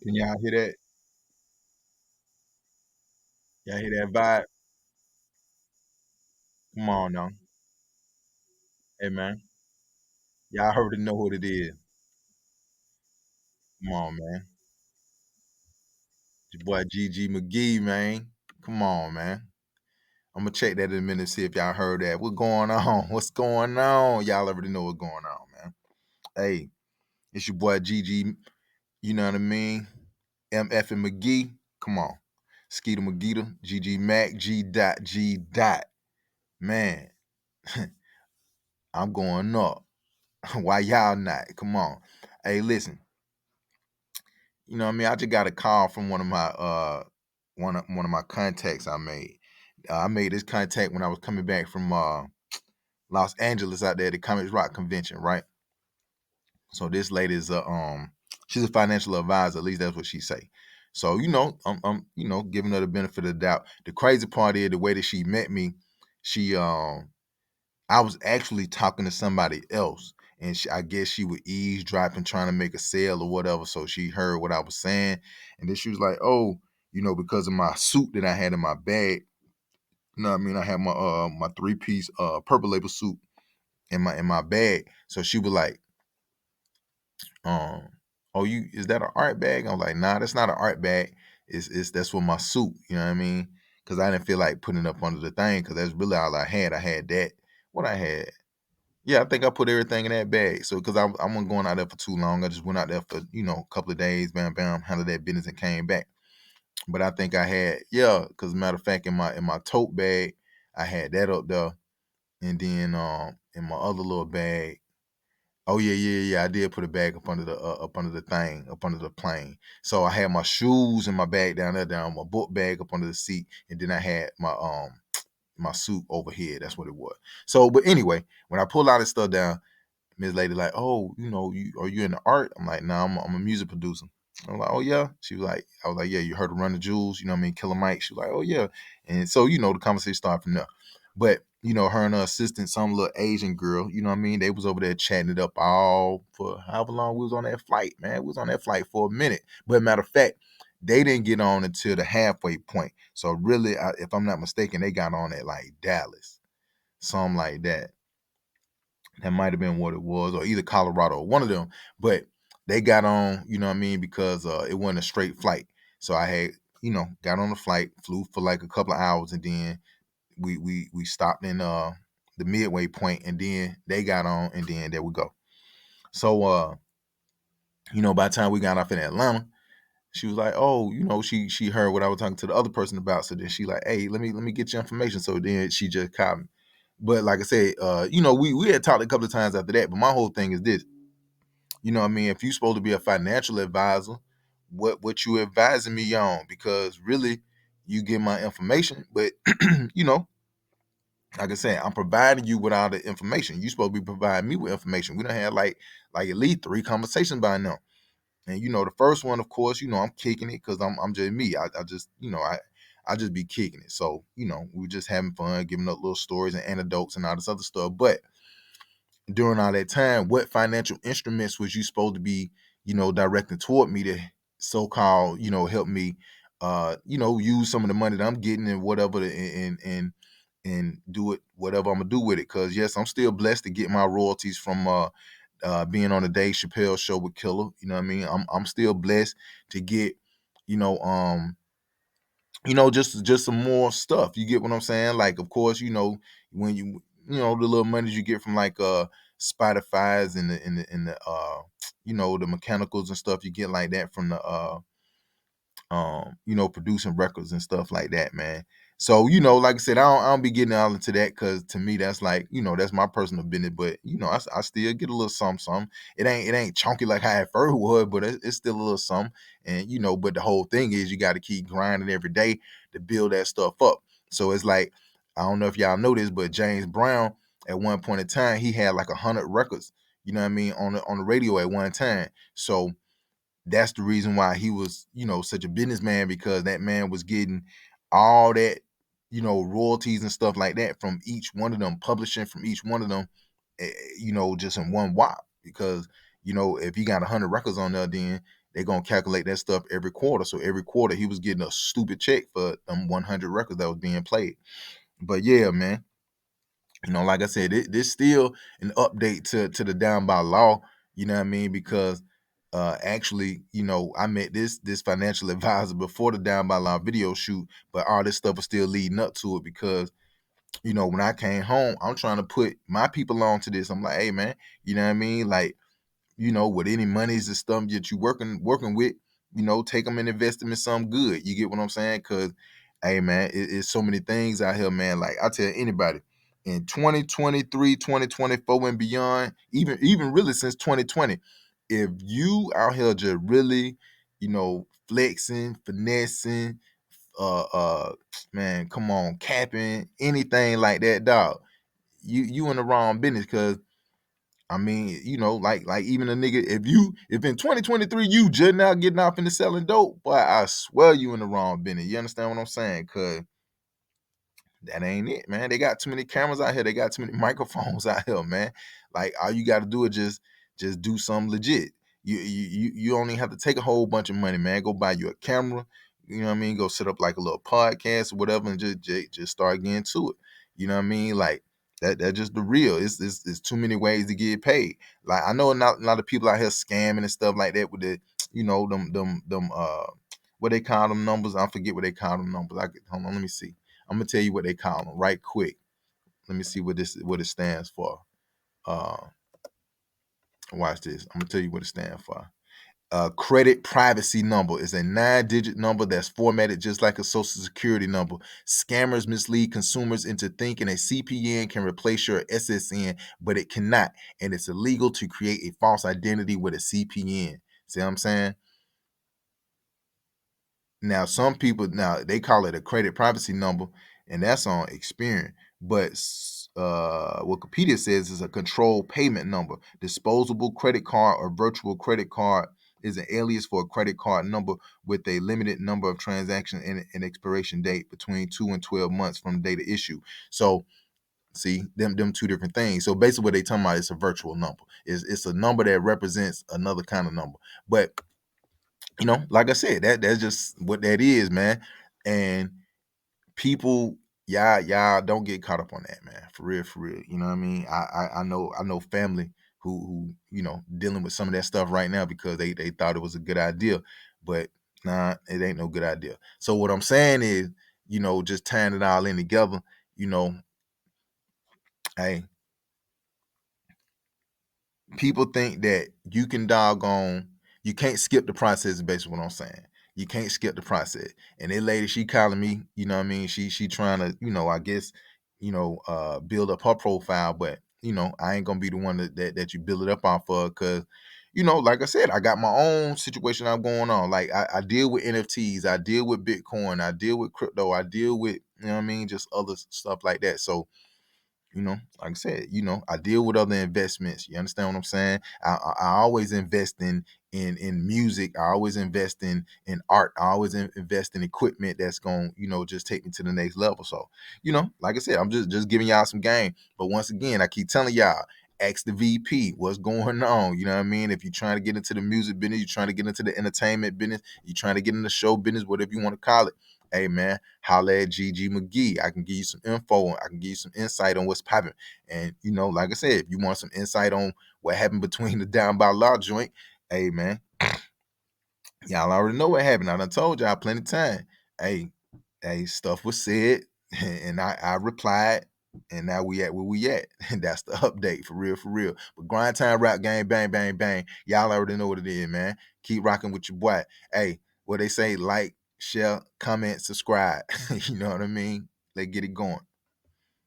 Can y'all hear that? Y'all hear that vibe? Come on now. Hey man. Y'all already know what it is. Come on, man. Your boy GG McGee, man. Come on, man. I'm gonna check that in a minute, see if y'all heard that. What going on? What's going on? Y'all already know what's going on, man. Hey, it's your boy GG, you know what I mean? MF and McGee. Come on. Skeeter McGeeta, GG Mac, G dot G dot. Man, I'm going up. Why y'all not? Come on. Hey, listen. You know what I mean? I just got a call from one of my one of my contacts I made. I made this contact when I was coming back from Los Angeles out there at the Comics Rock convention, right? So this lady is she's a financial advisor, at least that's what she say. So, I'm giving her the benefit of the doubt. The crazy part is the way that she met me, she I was actually talking to somebody else, and I guess she would eavesdrop and trying to make a sale or whatever. So she heard what I was saying, and then she was like, "Oh, because of my suit that I had in my bag, you know what I mean? I had my 3-piece purple label suit in my bag." So she was like, um, "Oh, you is that an art bag?" I'm like, "Nah, that's not an art bag. It's that's for my suit." You know what I mean? Because I didn't feel like putting it up under the thing because that's really all I had. I had that. What I had. Yeah, I think I put everything in that bag. So, because I wasn't going out there for too long, I just went out there for a couple of days, bam, bam, handled that business and came back. But I think I had, yeah, because matter of fact, in my tote bag, I had that up there, and then in my other little bag, oh yeah, yeah, yeah, I did put a bag up under the thing, up under the plane. So I had my shoes in my bag down there, down my book bag up under the seat, and then I had my suit over here. That's what it was. So, but anyway, when I pulled all this stuff down. Miss Lady like, "Oh, are you in the art?" I'm like, "Nah, I'm a music producer." I'm like, "Oh yeah." She was like, I was like, "Yeah, you heard of Run the Jewels, you know what I mean, Killer Mike." She was like, "Oh yeah." And so, the conversation started from there. But, her and her assistant, some little Asian girl, you know what I mean, they was over there chatting it up all for however long we was on that flight, man. We was on that flight for a minute. But matter of fact, they didn't get on until the halfway point. So really, if I'm not mistaken, they got on at like Dallas, something like that. That might have been what it was, or either Colorado or one of them. But they got on, you know what I mean, because it wasn't a straight flight. So I had, got on the flight, flew for like a couple of hours, and then we stopped in the midway point, and then they got on, and then there we go. So by the time we got off in Atlanta, she was like, "Oh, she heard what I was talking to the other person about." So then she like, "Hey, let me get your information." So then she just called me. But like I said, we had talked a couple of times after that. But my whole thing is this: you know what I mean? If you're supposed to be a financial advisor, what you advising me on? Because really, you get my information, but you know, like I said, I'm providing you with all the information. You supposed to be providing me with information. We don't have like at least 3 conversations by now. And the first one, of course, I'm kicking it because I'm just me. I just I just be kicking it. So we're just having fun, giving up little stories and anecdotes and all this other stuff. But during all that time, what financial instruments was you supposed to be, directing toward me to so-called, help me, use some of the money that I'm getting and whatever, and do it whatever I'm gonna do with it. Cause yes, I'm still blessed to get my royalties from being on the Dave Chappelle show with Killer. You know what I mean? I'm still blessed to get, you know, um, just some more stuff. You get what I'm saying? Like, of course, when the little monies you get from like Spotify's and the the mechanicals and stuff you get like that from the producing records and stuff like that, man. So, like I said, I don't be getting all into that because to me that's like, that's my personal business. But I still get a little something, something. It ain't chunky like how it first was, but it's still a little something. And but the whole thing is you got to keep grinding every day to build that stuff up. So it's like, I don't know if y'all know this, but James Brown at one point in time he had like 100 records, you know what I mean, on the radio at one time. So that's the reason why he was, such a businessman, because that man was getting all that, royalties and stuff like that from each one of them, publishing from each one of them, just in one whop. Because, if you got 100 records on there, then they gonna calculate that stuff every quarter. So every quarter he was getting a stupid check for them 100 records that was being played. But yeah, man, like I said, this still an update to the Down by Law. You know what I mean? Because actually, I met this financial advisor before the Down by Law video shoot, but all this stuff was still leading up to it because when I came home, I'm trying to put my people on to this. I'm like, hey man, you know what I mean? Like, with any monies and stuff that you working with, take them and invest them in something good. You get what I'm saying? Cause hey man, it's so many things out here, man. Like I tell anybody in 2023, 2024 and beyond, even really since 2020, if you out here just really, flexing, finessing, man, come on, capping, anything like that, dog, you in the wrong business. Cause I mean, like even a nigga, if in 2023 you just now getting off into selling dope, boy, I swear you in the wrong business. You understand what I'm saying? Cause that ain't it, man. They got too many cameras out here. They got too many microphones out here, man. Like all you got to do is just do something legit. You only have to take a whole bunch of money, man. Go buy you a camera. You know what I mean? Go set up like a little podcast or whatever, and just start getting to it. You know what I mean? Like that's just the real. It's too many ways to get paid. Like I know a lot of people out here scamming and stuff like that with the, them what they call them numbers. I forget what they call them numbers. Hold on, let me see. I'm gonna tell you what they call them right quick. Let me see what it stands for. Uh, Watch this. I'm gonna tell you what it stands for. Credit privacy number is a 9-digit number that's formatted just like a social security number. Scammers mislead consumers into thinking a CPN can replace your SSN, but it cannot, and it's illegal to create a false identity with a CPN. See what I'm saying? Now, some people they call it a credit privacy number, and that's on Experian. But Wikipedia says it's a controlled payment number. Disposable credit card or virtual credit card is an alias for a credit card number with a limited number of transactions and an expiration date between 2 and 12 months from the date of issue. So, see, them two different things. So basically, what they talking about is a virtual number. It's a number that represents another kind of number, but like I said, that's just what that is, man. And people, y'all don't get caught up on that, man. For real, for real. You know what I mean? I know family who dealing with some of that stuff right now because they thought it was a good idea, but nah, it ain't no good idea. So what I'm saying is, just tying it all in together, you know, hey, people think that you can't skip the process is basically what I'm saying. You can't skip the process. And that lady, she calling me, you know what I mean? She trying to, I guess, build up her profile, but I ain't gonna be the one that you build it up on for because like I said, I got my own situation I'm going on. Like I deal with NFTs, I deal with Bitcoin, I deal with crypto, I deal with, you know what I mean, just other stuff like that. So like I said, I deal with other investments. You understand what I'm saying? I always invest in music. I always invest in art. I always invest in equipment that's going, just take me to the next level. So, like I said, I'm just giving y'all some game. But once again, I keep telling y'all, ask the VP what's going on. You know what I mean? If you're trying to get into the music business, you're trying to get into the entertainment business, you're trying to get into the show business, whatever you want to call it. Hey man, holla at GG McGee. I can give you some info. I can give you some insight on what's popping. And like I said, if you want some insight on what happened between the Down by Law joint, hey man, y'all already know what happened. I done told y'all plenty of time. Hey, stuff was said, and I replied, and now we at where we at. And that's the update for real, for real. But grind time rap game, bang, bang, bang. Y'all already know what it is, man. Keep rocking with your boy. Hey, what they say, like, share, comment, subscribe. You know what I mean? Let's get it going.